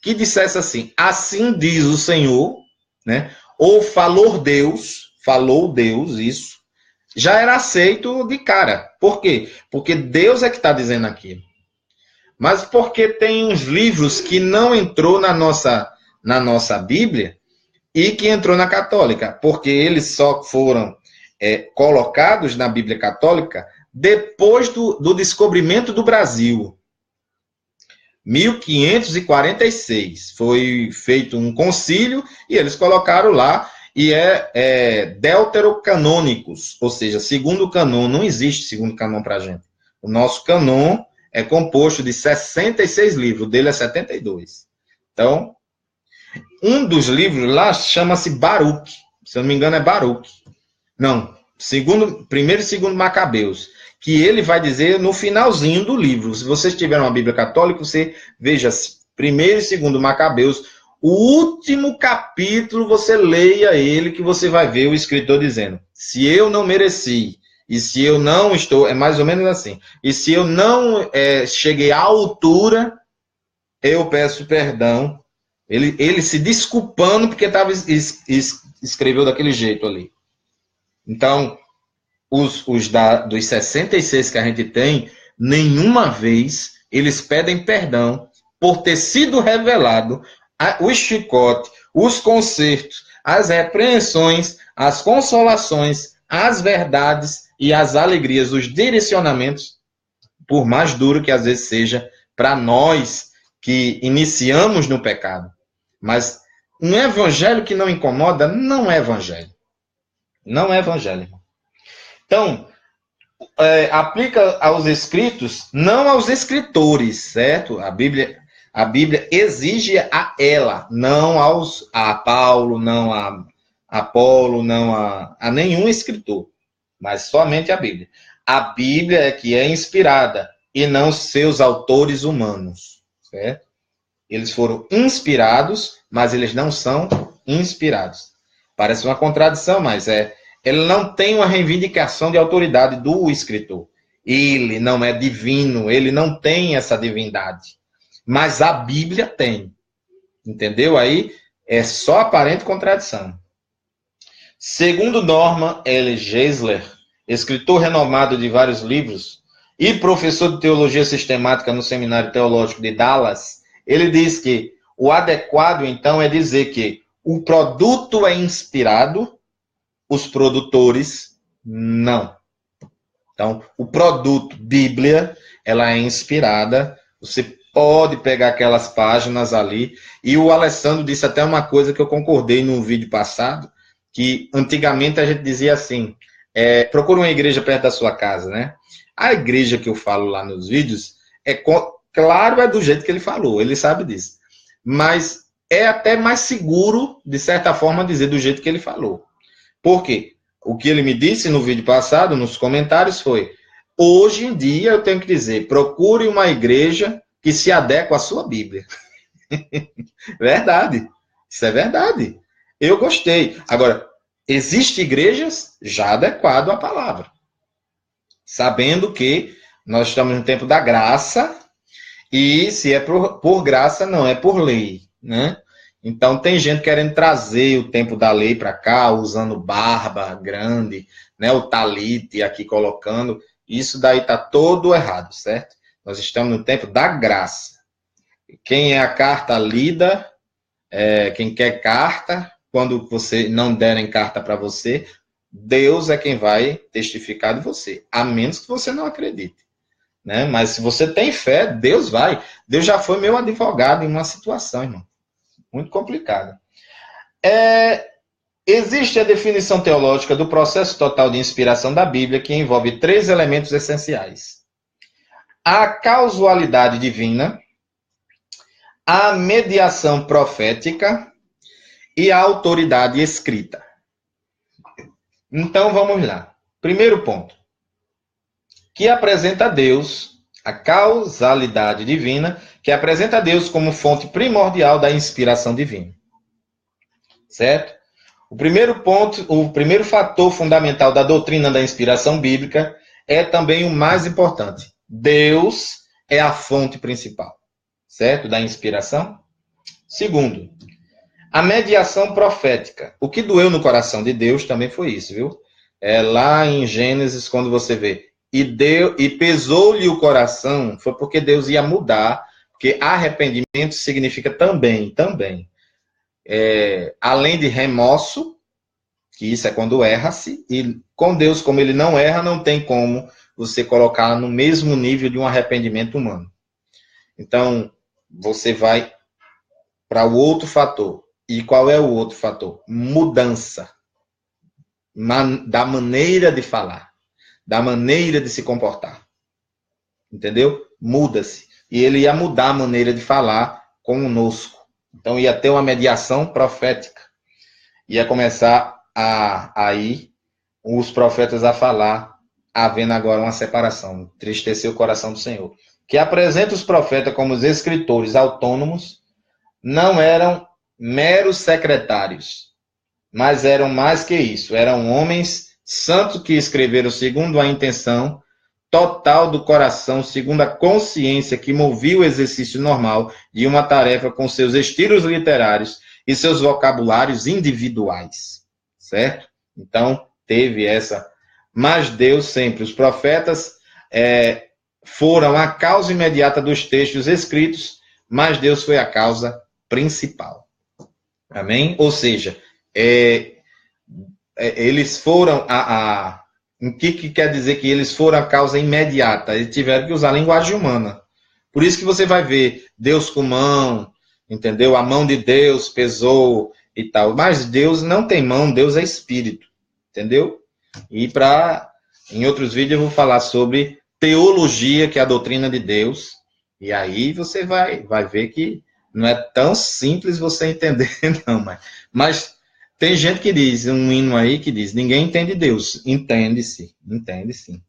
A: que dissesse assim diz o Senhor, né? Ou falou Deus, isso, já era aceito de cara. Por quê? Porque Deus é que está dizendo aquilo. Mas porque tem uns livros que não entrou na nossa Bíblia e que entrou na católica, porque eles só foram colocados na Bíblia católica depois do descobrimento do Brasil. 1546 foi feito um concílio e eles colocaram lá, e deuterocanônicos, ou seja, segundo canon. Não existe segundo canon para a gente. O nosso canon é composto de 66 livros, o dele é 72. Então, um dos livros lá chama-se Baruque, se eu não me engano é Baruque. Não, primeiro e segundo Macabeus, que ele vai dizer no finalzinho do livro. Se vocês tiverem uma Bíblia católica, você veja primeiro e segundo Macabeus, o último capítulo, você leia ele, que você vai ver o escritor dizendo: se eu não mereci, e se eu não estou, é mais ou menos assim, e se eu não cheguei à altura, eu peço perdão. Ele se desculpando porque escreveu daquele jeito ali. Então, dos 66 que a gente tem, nenhuma vez eles pedem perdão por ter sido revelado o chicote, os concertos, as repreensões, as consolações, as verdades e as alegrias, os direcionamentos, por mais duro que às vezes seja para nós que iniciamos no pecado. Mas um evangelho que não incomoda não é evangelho. Não é evangelho. Então, aplica aos escritos, não aos escritores, certo? A Bíblia exige a ela, não a Paulo, não a Apolo, não a nenhum escritor, mas somente a Bíblia. A Bíblia é que é inspirada e não seus autores humanos, certo? Eles foram inspirados, mas eles não são inspirados. Parece uma contradição, mas ele não tem uma reivindicação de autoridade do escritor. Ele não é divino, ele não tem essa divindade. Mas a Bíblia tem. Entendeu? Aí é só aparente contradição. Segundo Norman L. Geisler, escritor renomado de vários livros e professor de teologia sistemática no Seminário Teológico de Dallas, ele diz que o adequado, então, é dizer que o produto é inspirado, os produtores não. Então, o produto, Bíblia, ela é inspirada, você pode pegar aquelas páginas ali, e o Alessandro disse até uma coisa que eu concordei no vídeo passado, que antigamente a gente dizia assim, procura uma igreja perto da sua casa, né? A igreja que eu falo lá nos vídeos, claro, é do jeito que ele falou, ele sabe disso, mas é até mais seguro, de certa forma, dizer do jeito que ele falou. Por quê? O que ele me disse no vídeo passado, nos comentários, foi: hoje em dia eu tenho que dizer, procure uma igreja que se adequa à sua Bíblia. Verdade. Isso é verdade. Eu gostei. Agora, existem igrejas já adequadas à palavra. Sabendo que nós estamos no tempo da graça, e se é por graça, não é por lei, né? Então, tem gente querendo trazer o tempo da lei para cá, usando barba grande, né, o talite aqui colocando. Isso daí está todo errado, certo? Nós estamos no tempo da graça. Quem é a carta lida, quem quer carta, quando você não derem carta para você, Deus é quem vai testificar de você, a menos que você não acredite. Né? Mas se você tem fé, Deus vai. Deus já foi meu advogado em uma situação, irmão. Muito complicada. Existe a definição teológica do processo total de inspiração da Bíblia, que envolve 3 elementos essenciais: a causalidade divina, a mediação profética e a autoridade escrita. Então, vamos lá. Primeiro ponto, que apresenta a Deus, a causalidade divina, que apresenta a Deus como fonte primordial da inspiração divina. Certo? O primeiro ponto, o primeiro fator fundamental da doutrina da inspiração bíblica é também o mais importante. Deus é a fonte principal, certo? Da inspiração. Segundo, a mediação profética. O que doeu no coração de Deus também foi isso, viu? Lá em Gênesis, quando você vê, e pesou-lhe o coração, foi porque Deus ia mudar, porque arrependimento significa também, além de remorso, que isso é quando erra-se, e com Deus, como ele não erra, não tem como você colocar no mesmo nível de um arrependimento humano. Então, você vai para o outro fator. E qual é o outro fator? Mudança da maneira de falar, da maneira de se comportar. Entendeu? Muda-se. E ele ia mudar a maneira de falar conosco. Então, ia ter uma mediação profética. Ia começar aí os profetas a falar, havendo agora uma separação, entristecer o coração do Senhor. Que apresenta os profetas como os escritores autônomos, não eram meros secretários, mas eram mais que isso, eram homens santos que escreveram segundo a intenção total do coração, segundo a consciência que movia o exercício normal de uma tarefa com seus estilos literários e seus vocabulários individuais, certo? Então, teve essa. Mas Deus sempre, os profetas foram a causa imediata dos textos escritos, mas Deus foi a causa principal. Amém? Ou seja, eles foram o que quer dizer que eles foram a causa imediata? Eles tiveram que usar a linguagem humana. Por isso que você vai ver Deus com mão, entendeu? A mão de Deus pesou e tal. Mas Deus não tem mão, Deus é espírito, entendeu? E em outros vídeos eu vou falar sobre teologia, que é a doutrina de Deus. E aí você vai ver que não é tão simples você entender, não. Mas tem gente que diz, um hino aí que diz, ninguém entende Deus. Entende sim.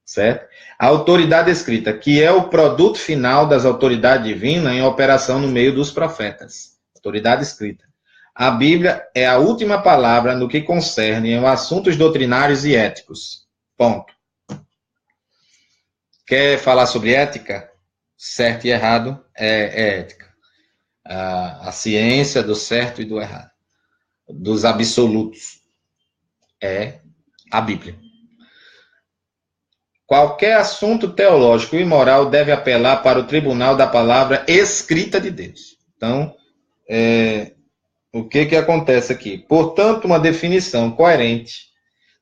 A: Certo? A autoridade escrita, que é o produto final das autoridades divinas em operação no meio dos profetas. Autoridade escrita. A Bíblia é a última palavra no que concerne a assuntos doutrinários e éticos. Ponto. Quer falar sobre ética? Certo e errado é ética. A ciência do certo e do errado. Dos absolutos. É a Bíblia. Qualquer assunto teológico e moral deve apelar para o tribunal da palavra escrita de Deus. Então, o que acontece aqui? Portanto, uma definição coerente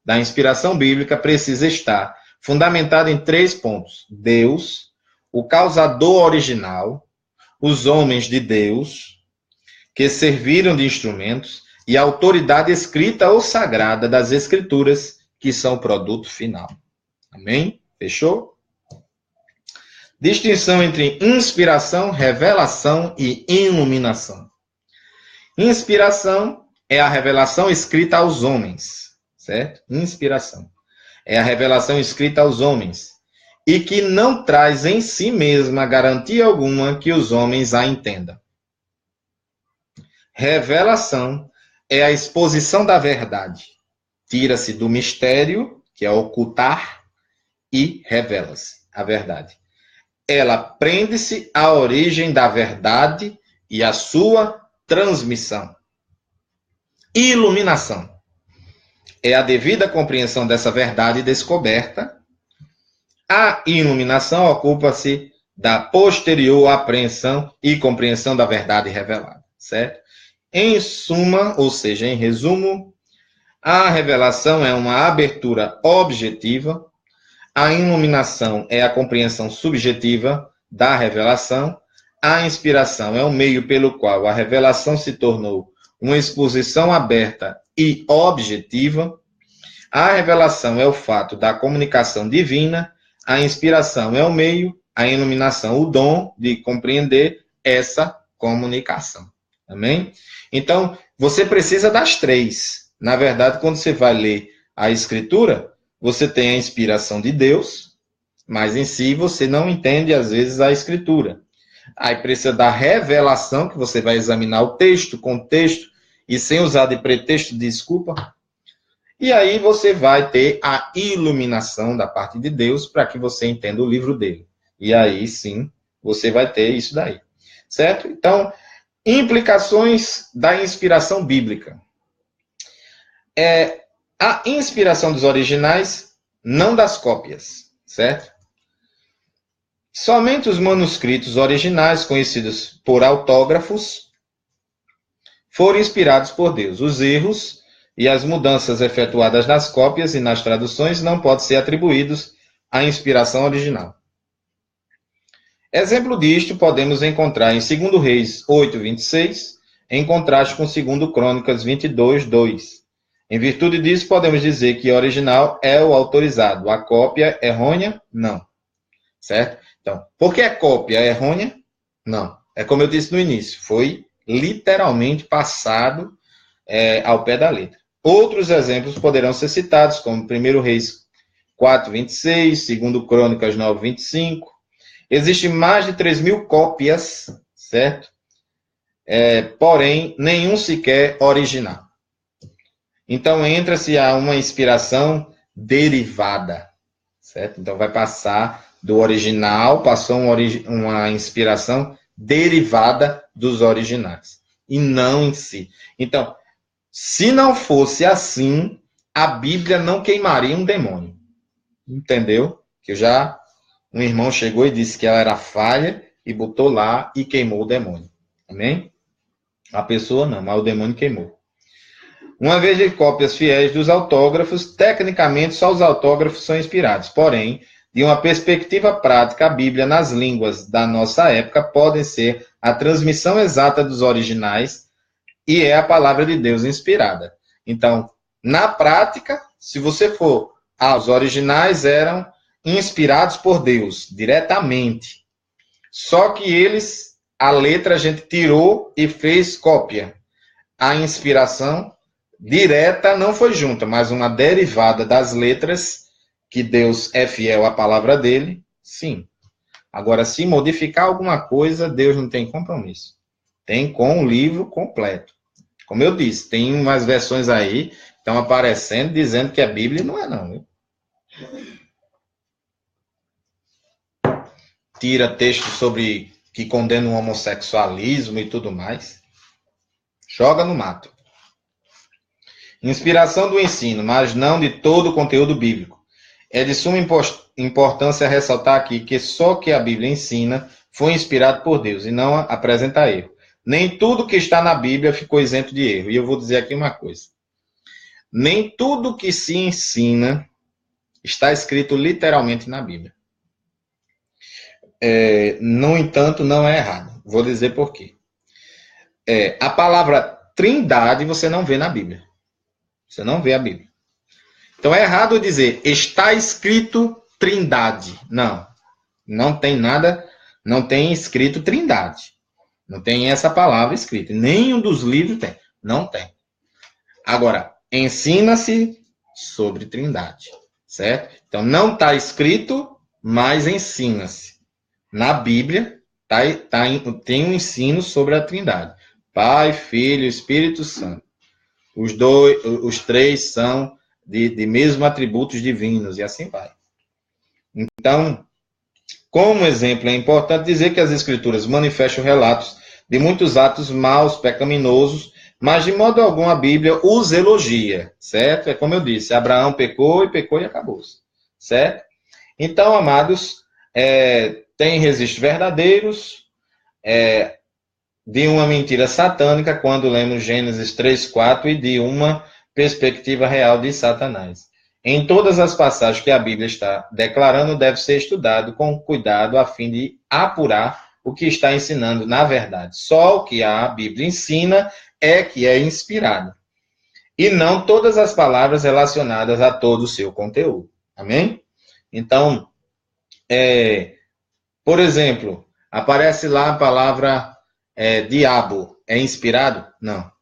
A: da inspiração bíblica precisa estar fundamentada em 3 pontos. Deus, o causador original, os homens de Deus, que serviram de instrumentos, e a autoridade escrita ou sagrada das Escrituras, que são o produto final. Amém? Fechou? Distinção entre inspiração, revelação e iluminação. Inspiração é a revelação escrita aos homens, certo? Inspiração é a revelação escrita aos homens e que não traz em si mesma garantia alguma que os homens a entendam. Revelação é a exposição da verdade. Tira-se do mistério, que é ocultar, e revela-se a verdade. Ela prende-se à origem da verdade e à sua transmissão. Iluminação é a devida compreensão dessa verdade descoberta. A iluminação ocupa-se da posterior apreensão e compreensão da verdade revelada, certo? Em suma, ou seja, em resumo, a revelação é uma abertura objetiva, a iluminação é a compreensão subjetiva da revelação, a inspiração é o meio pelo qual a revelação se tornou uma exposição aberta e objetiva, a revelação é o fato da comunicação divina, a inspiração é o meio, a iluminação o dom de compreender essa comunicação. Amém? Então, você precisa das 3. Na verdade, quando você vai ler a Escritura, você tem a inspiração de Deus, mas em si você não entende, às vezes, a Escritura. Aí precisa da revelação, que você vai examinar o texto, contexto, e sem usar de pretexto, desculpa. E aí você vai ter a iluminação da parte de Deus para que você entenda o livro dele. E aí, sim, você vai ter isso daí. Certo? Então, implicações da inspiração bíblica. A inspiração dos originais, não das cópias, certo? Somente os manuscritos originais, conhecidos por autógrafos, foram inspirados por Deus. Os erros e as mudanças efetuadas nas cópias e nas traduções não podem ser atribuídos à inspiração original. Exemplo disto podemos encontrar em 2 Reis 8:26, em contraste com 2 Crônicas 22:2. Em virtude disso, podemos dizer que o original é o autorizado. A cópia errônea? Não. Certo? Então, por que a cópia é errônea? Não. É como eu disse no início, foi literalmente passado ao pé da letra. Outros exemplos poderão ser citados, como 1 Reis 4:26, 2 Crônicas 9:25. Existem mais de 3.000 cópias, certo? Porém, nenhum sequer original. Então, entra-se a uma inspiração derivada, certo? Então, vai passar do original, passou uma inspiração derivada dos originais, e não em si. Então, se não fosse assim, a Bíblia não queimaria um demônio. Entendeu? Que um irmão chegou e disse que ela era falha e botou lá e queimou o demônio. Amém? A pessoa não, mas o demônio queimou. Uma vez de cópias fiéis dos autógrafos, tecnicamente só os autógrafos são inspirados. Porém, de uma perspectiva prática, a Bíblia nas línguas da nossa época pode ser a transmissão exata dos originais e é a palavra de Deus inspirada. Então, na prática, se você for, os originais eram inspirados por Deus, diretamente. Só que a letra a gente tirou e fez cópia. A inspiração direta não foi junta, mas uma derivada das letras, que Deus é fiel à palavra dele, sim. Agora, se modificar alguma coisa, Deus não tem compromisso. Tem com o livro completo. Como eu disse, tem umas versões aí que estão aparecendo dizendo que a Bíblia não é não. Viu? Tira texto sobre que condena o homossexualismo e tudo mais. Joga no mato. Inspiração do ensino, mas não de todo o conteúdo bíblico. É de suma importância ressaltar aqui que só que a Bíblia ensina foi inspirado por Deus e não apresenta erro. Nem tudo que está na Bíblia ficou isento de erro. E eu vou dizer aqui uma coisa. Nem tudo que se ensina está escrito literalmente na Bíblia. No entanto, não é errado. Vou dizer por quê. A palavra trindade você não vê na Bíblia. Você não vê a Bíblia. Então é errado dizer, está escrito trindade. Não. Não tem nada, não tem escrito trindade. Não tem essa palavra escrita. Nenhum dos livros tem. Não tem. Agora, ensina-se sobre trindade. Certo? Então não está escrito, mas ensina-se. Na Bíblia tem um ensino sobre a trindade. Pai, Filho e Espírito Santo. Os três são de mesmos atributos divinos, e assim vai. Então, como exemplo, é importante dizer que as Escrituras manifestam relatos de muitos atos maus, pecaminosos, mas de modo algum a Bíblia os elogia, certo? É como eu disse, Abraão pecou e acabou-se, certo? Então, amados, tem registros verdadeiros de uma mentira satânica, quando lemos Gênesis 3:4, e de uma perspectiva real de Satanás. Em todas as passagens que a Bíblia está declarando, deve ser estudado com cuidado a fim de apurar o que está ensinando na verdade. Só o que a Bíblia ensina que é inspirado. E não todas as palavras relacionadas a todo o seu conteúdo. Amém? Então, por exemplo, aparece lá a palavra diabo. É inspirado? Não.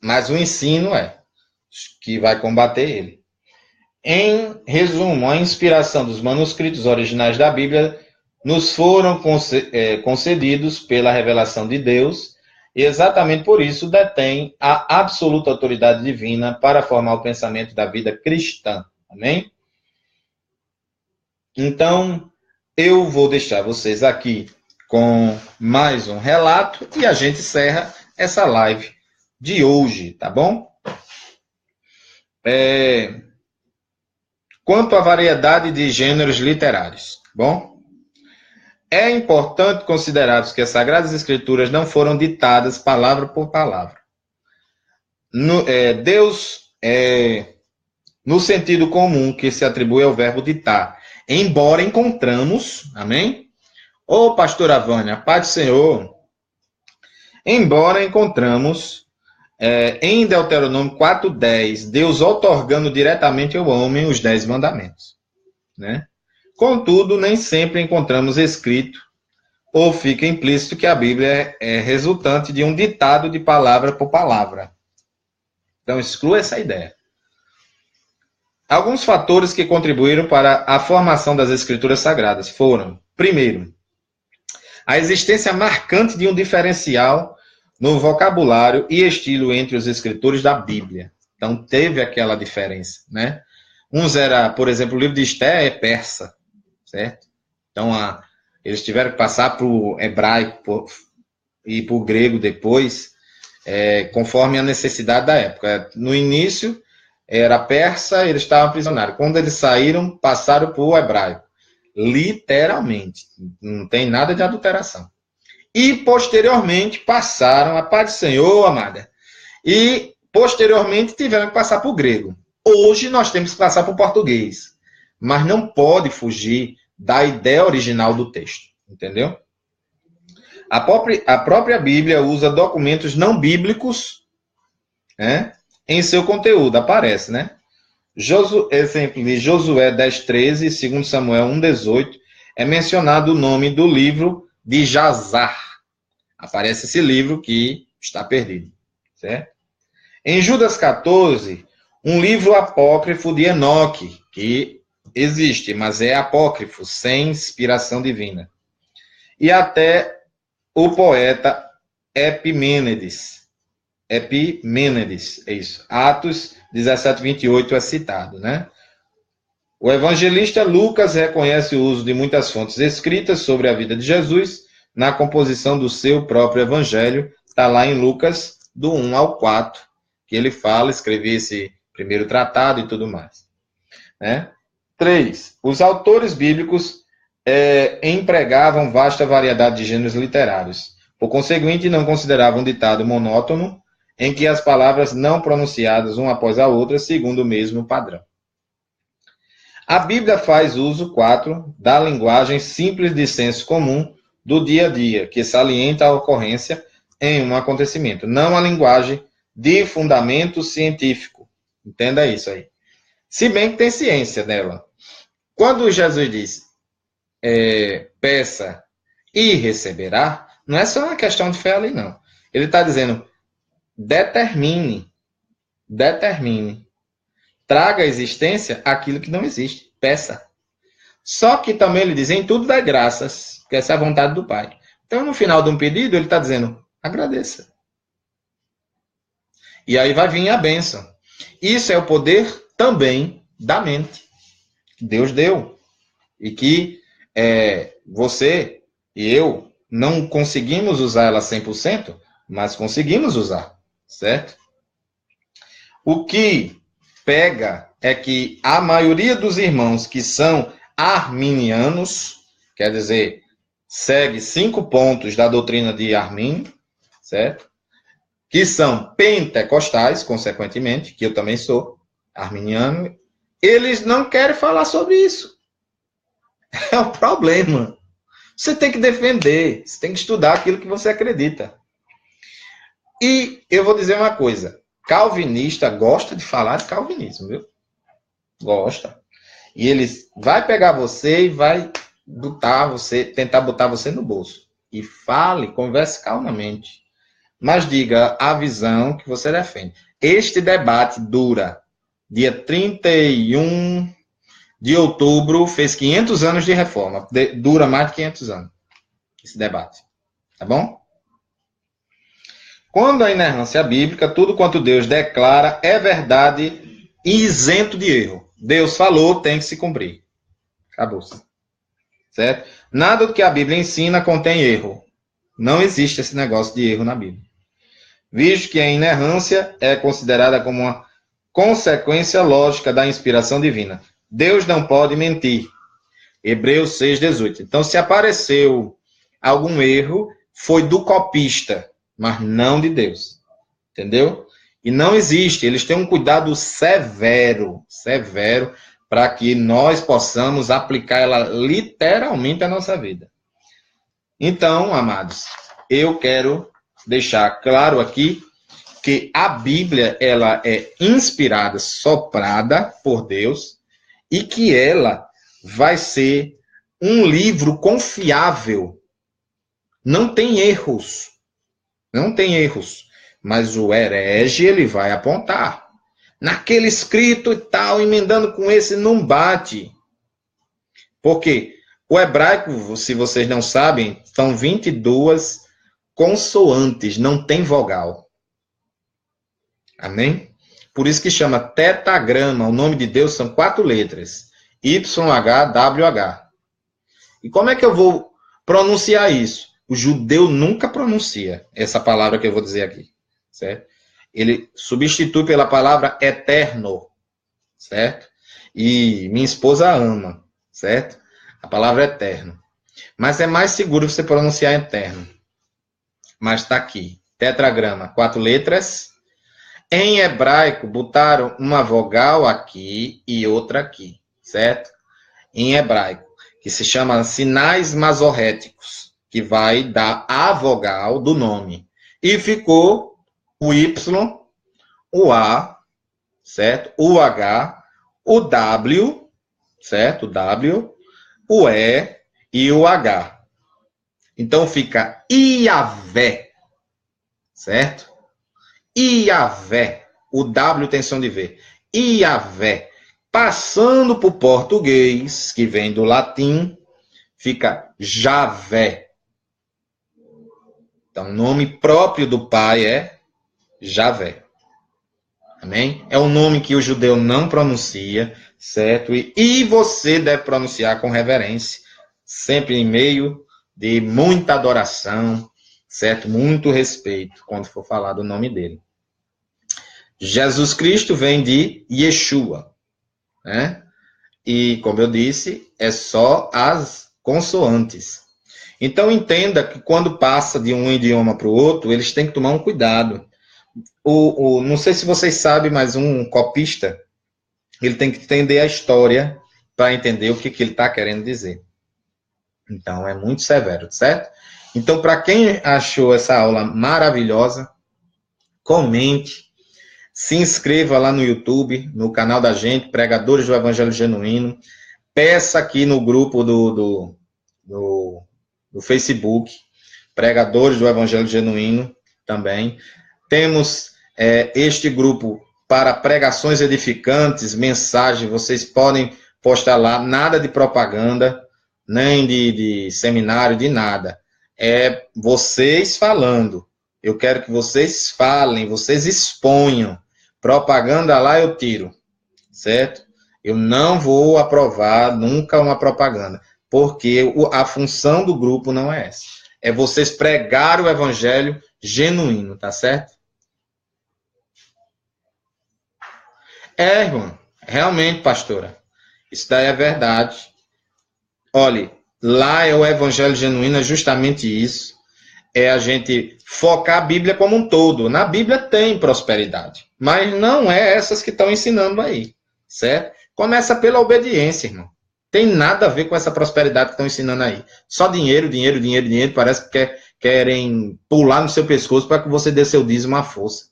A: Mas o ensino que vai combater ele. Em resumo, a inspiração dos manuscritos originais da Bíblia nos foram concedidos pela revelação de Deus, e exatamente por isso detém a absoluta autoridade divina para formar o pensamento da vida cristã. Amém? Então, eu vou deixar vocês aqui com mais um relato e a gente encerra essa live de hoje, tá bom? Quanto à variedade de gêneros literários, bom, é importante considerarmos que as Sagradas Escrituras não foram ditadas palavra por palavra. Deus, no sentido comum que se atribui ao verbo ditar, embora encontramos, amém? Ô, pastora Vânia, Pai do Senhor, embora encontramos em Deuteronômio 4:10, Deus outorgando diretamente ao homem os 10 mandamentos, né? Contudo, nem sempre encontramos escrito ou fica implícito que a Bíblia é resultante de um ditado de palavra por palavra. Então, exclua essa ideia. Alguns fatores que contribuíram para a formação das Escrituras Sagradas foram, primeiro, a existência marcante de um diferencial no vocabulário e estilo entre os escritores da Bíblia. Então, teve aquela diferença, né? Uns era, por exemplo, o livro de Esté é persa, certo? Então, eles tiveram que passar para o hebraico e para o grego depois, conforme a necessidade da época. No início, era persa, eles estavam prisioneiros. Quando eles saíram, passaram para o hebraico. Literalmente. Não tem nada de adulteração. E, posteriormente, passaram a paz do Senhor, amada. E, posteriormente, tiveram que passar para o grego. Hoje, nós temos que passar para o português. Mas não pode fugir da ideia original do texto. Entendeu? A própria Bíblia usa documentos não bíblicos, né, em seu conteúdo. Aparece, né? Exemplo de Josué 10:13 e 2 Samuel 1:18 é mencionado o nome do livro de Jazar. Aparece esse livro que está perdido, certo? Em Judas 14, um livro apócrifo de Enoque, que existe, mas é apócrifo, sem inspiração divina. E até o poeta Epimênides, é isso. Atos 17:28 é citado, né? O evangelista Lucas reconhece o uso de muitas fontes escritas sobre a vida de Jesus na composição do seu próprio evangelho. Está lá em Lucas, do 1 ao 4, que ele fala, escreveu esse primeiro tratado e tudo mais. Né? 3. Os autores bíblicos empregavam vasta variedade de gêneros literários. Por conseguinte, não consideravam um ditado monótono em que as palavras não pronunciadas uma após a outra, segundo o mesmo padrão. A Bíblia faz uso, 4, da linguagem simples de senso comum do dia a dia, que salienta a ocorrência em um acontecimento, não a linguagem de fundamento científico. Entenda isso aí. Se bem que tem ciência nela. Quando Jesus diz, peça e receberá, não é só uma questão de fé ali, não. Ele está dizendo, determine, traga à existência aquilo que não existe, peça. Só que também ele diz, em tudo dá graças, que essa é a vontade do Pai. Então, no final de um pedido, ele está dizendo, agradeça. E aí vai vir a bênção. Isso é o poder também da mente, que Deus deu. E que você e eu não conseguimos usar ela 100%, mas conseguimos usar, certo? O que pega é que a maioria dos irmãos que são arminianos, quer dizer, segue 5 pontos da doutrina de Arminio, certo? Que são pentecostais, consequentemente, que eu também sou arminiano, eles não querem falar sobre isso. É o problema. Você tem que defender, você tem que estudar aquilo que você acredita. E eu vou dizer uma coisa, calvinista gosta de falar de calvinismo, viu? Gosta. E ele vai pegar você e vai tentar botar você no bolso. E fale, converse calmamente. Mas diga a visão que você defende. Este debate dura. Dia 31 de outubro, fez 500 anos de reforma. Dura mais de 500 anos. Esse debate. Tá bom? Quando a inerrância bíblica, tudo quanto Deus declara é verdade e isento de erro. Deus falou, tem que se cumprir. Acabou-se. Certo? Nada do que a Bíblia ensina contém erro. Não existe esse negócio de erro na Bíblia. Visto que a inerrância é considerada como uma consequência lógica da inspiração divina. Deus não pode mentir. Hebreus 6,18. Então, se apareceu algum erro, foi do copista, mas não de Deus. Entendeu? E não existe. Eles têm um cuidado severo para que nós possamos aplicar ela literalmente à nossa vida. Então, amados, eu quero deixar claro aqui que a Bíblia ela é inspirada, soprada por Deus, e que ela vai ser um livro confiável. Não tem erros. Não tem erros. Mas o herege, ele vai apontar. Naquele escrito e tal, emendando com esse, não bate. Por quê? O hebraico, se vocês não sabem, são 22 consoantes, não tem vogal. Amém? Por isso que chama tetagrama. O nome de Deus são 4 letras. YHWH. E como é que eu vou pronunciar isso? O judeu nunca pronuncia essa palavra que eu vou dizer aqui. Certo? Ele substitui pela palavra eterno. Certo? E minha esposa ama. Certo? A palavra eterno. Mas é mais seguro você pronunciar eterno. Mas está aqui. Tetragrama. 4 letras. Em hebraico, botaram uma vogal aqui e outra aqui, certo? Em hebraico, que se chama sinais masorréticos, que vai dar a vogal do nome. E ficou o Y, o A, certo? O H, o W, certo? O W, o E e o H. Então fica Iavé, certo? Iavé, o W tem som de V. Iavé, passando para o português, que vem do latim, fica Javé. Então, o nome próprio do pai é Javé. Amém? É um nome que o judeu não pronuncia, certo? E você deve pronunciar com reverência, sempre em meio de muita adoração, certo? Muito respeito quando for falar do nome dele. Jesus Cristo vem de Yeshua, né? E, como eu disse, é só as consoantes. Então, entenda que quando passa de um idioma para o outro, eles têm que tomar um cuidado. Não sei se vocês sabem, mas um copista, ele tem que entender a história para entender o que ele está querendo dizer. Então, é muito severo, certo? Então, para quem achou essa aula maravilhosa, comente, se inscreva lá no YouTube, no canal da gente, Pregadores do Evangelho Genuíno, peça aqui no grupo do Facebook, Pregadores do Evangelho Genuíno também. Temos este grupo para pregações edificantes, mensagem, vocês podem postar lá, nada de propaganda, nem de seminário, de nada. É vocês falando. Eu quero que vocês falem, vocês exponham. Propaganda lá eu tiro, certo? Eu não vou aprovar nunca uma propaganda, porque a função do grupo não é essa. É vocês pregar o evangelho genuíno, tá certo? Irmão, realmente, pastora, isso daí é verdade. Olhe, lá é o evangelho genuíno, é justamente isso. É a gente focar a Bíblia como um todo. Na Bíblia tem prosperidade, mas não é essas que estão ensinando aí, certo? Começa pela obediência, irmão. Tem nada a ver com essa prosperidade que estão ensinando aí. Só dinheiro, dinheiro, dinheiro, dinheiro. Parece que querem pular no seu pescoço para que você dê seu dízimo à força.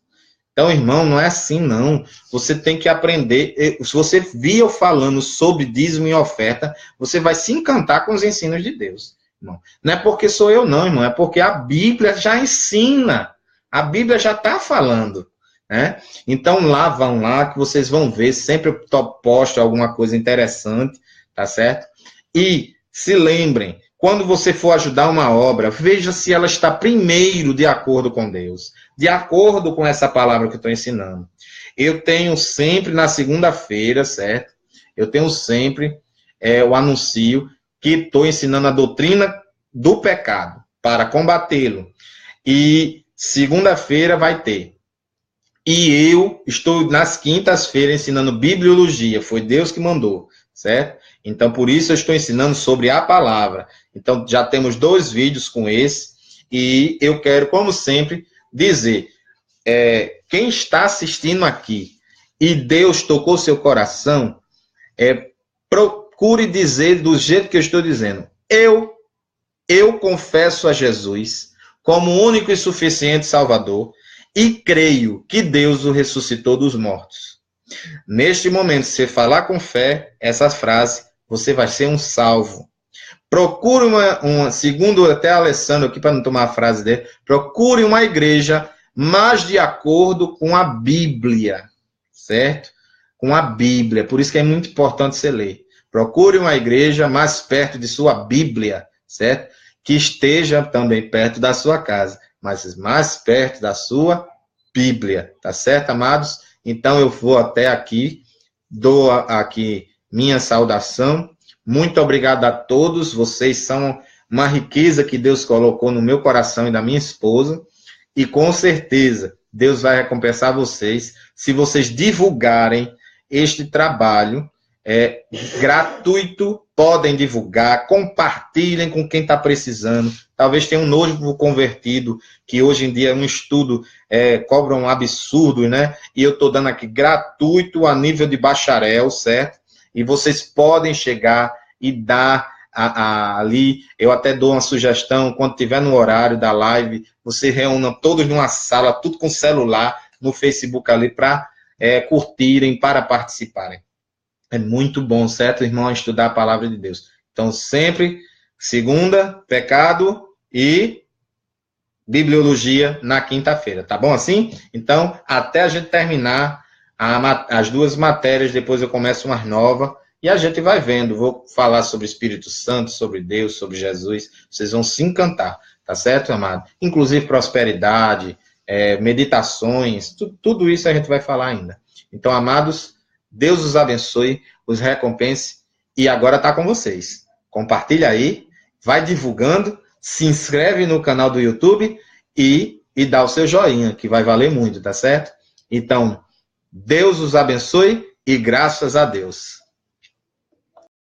A: Então, irmão, não é assim, não. Você tem que aprender. Se você vir eu falando sobre dízimo e oferta, você vai se encantar com os ensinos de Deus. Irmão. Não é porque sou eu, não, irmão. É porque a Bíblia já ensina. A Bíblia já está falando. Né? Então, vão lá, que vocês vão ver. Sempre eu posto alguma coisa interessante. Tá certo? E se lembrem, quando você for ajudar uma obra, veja se ela está primeiro de acordo com Deus, de acordo com essa palavra que eu estou ensinando. Eu tenho sempre na segunda-feira, certo? Eu tenho sempre o anúncio que estou ensinando a doutrina do pecado para combatê-lo. E segunda-feira vai ter. E eu estou nas quintas-feiras ensinando bibliologia, foi Deus que mandou. certo? Então, por isso eu estou ensinando sobre a palavra. Então, já temos 2 vídeos com esse, e eu quero, como sempre, dizer, quem está assistindo aqui e Deus tocou seu coração, procure dizer do jeito que eu estou dizendo. Eu confesso a Jesus como único e suficiente Salvador e creio que Deus o ressuscitou dos mortos. Neste momento, se você falar com fé essa frase, você vai ser um salvo. Procure segundo até Alessandro aqui, para não tomar a frase dele, procure uma igreja mais de acordo com a Bíblia, certo? Com a Bíblia, por isso que é muito importante você ler. Procure uma igreja mais perto de sua Bíblia, certo? Que esteja também perto da sua casa, mas mais perto da sua Bíblia, tá certo, amados? Então eu vou até aqui, dou aqui minha saudação. Muito obrigado a todos, vocês são uma riqueza que Deus colocou no meu coração e da minha esposa, e com certeza Deus vai recompensar vocês se vocês divulgarem este trabalho gratuito, podem divulgar, compartilhem com quem está precisando. Talvez tenha um novo convertido, que hoje em dia um estudo cobra um absurdo, né? E eu estou dando aqui gratuito a nível de bacharel, certo? E vocês podem chegar e dar ali, eu até dou uma sugestão, quando tiver no horário da live, você reúna todos numa sala, tudo com celular, no Facebook ali, para curtirem, para participarem. É muito bom, certo, irmão, estudar a palavra de Deus. Então, sempre, segunda, pecado e bibliologia na quinta-feira, tá bom assim? Então, até a gente terminar as 2 matérias, depois eu começo umas novas, e a gente vai vendo, vou falar sobre o Espírito Santo, sobre Deus, sobre Jesus, vocês vão se encantar, tá certo, amado? Inclusive prosperidade, meditações, tudo isso a gente vai falar ainda. Então, amados, Deus os abençoe, os recompense, e agora está com vocês. Compartilha aí, vai divulgando, se inscreve no canal do YouTube e dá o seu joinha, que vai valer muito, tá certo? Então, Deus os abençoe e graças a Deus.